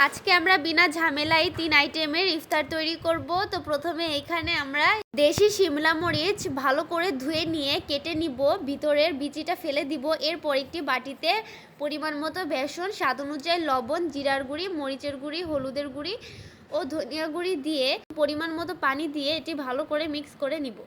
আজকে আমরা বিনা ঝামেলায় 3 আইটেমের ইফতার তৈরি করব। তো প্রথমে এখানে আমরা দেশি শিমলা মরিচ ভালো করে ধুয়ে নিয়ে কেটে নিব, ভিতরের বিচিটা ফেলে দিব। এরপর একটি বাটিতে পরিমাণ মতো বেসন, স্বাদ অনুযায়ী লবণ, জিরার গুঁড়ি, মরিচের গুঁড়ি, হলুদের গুঁড়ি ও ধনিয়া গুঁড়ি দিয়ে পরিমাণ মতো পানি দিয়ে এটি ভালো করে মিক্স করে নিব।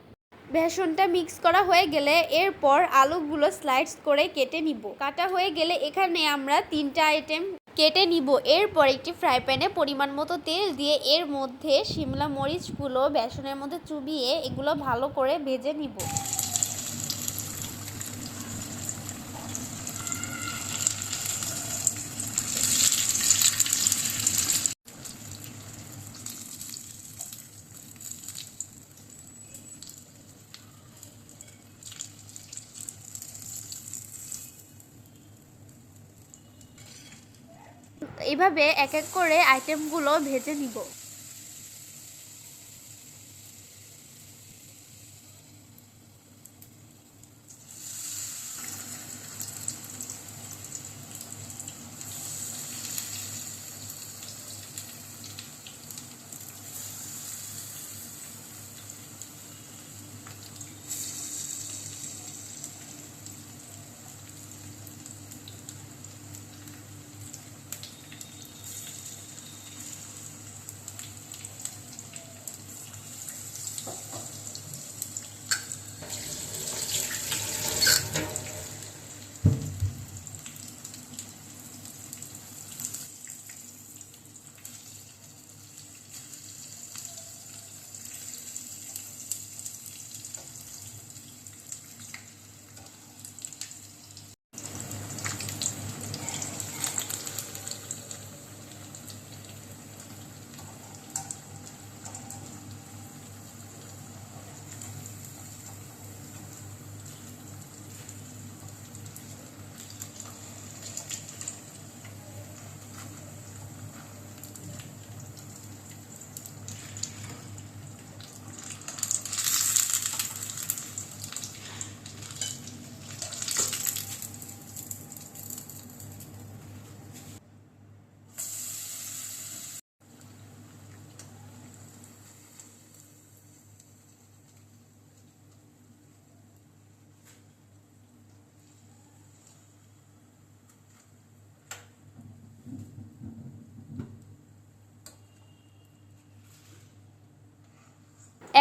বেসনটা মিক্স করা হয়ে গেলে এরপর আলুগুলো স্লাইস করে কেটে নিব। কাটা হয়ে গেলে এখানে আমরা 3টা আইটেম কেটে নিব। এরপর একটি ফ্রাই প্যানে পরিমাণ মতো তেল দিয়ে এর মধ্যে শিমলা মরিচগুলো বেসনের মধ্যে চুবিয়ে এগুলো ভালো করে ভেজে নিব। এইভাবে এক এক করে আইটেমগুলো ভেজে নিব।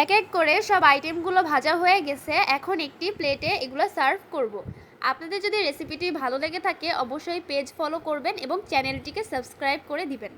এক এক করে সব আইটেমগুলো ভাজা হয়ে গেছে। এখন একটি প্লেটে এগুলো সার্ভ করব। আপনাদের যদি রেসিপিটি ভালো লেগে থাকে অবশ্যই পেজ ফলো করবেন এবং চ্যানেলটিকে সাবস্ক্রাইব করে দিবেন।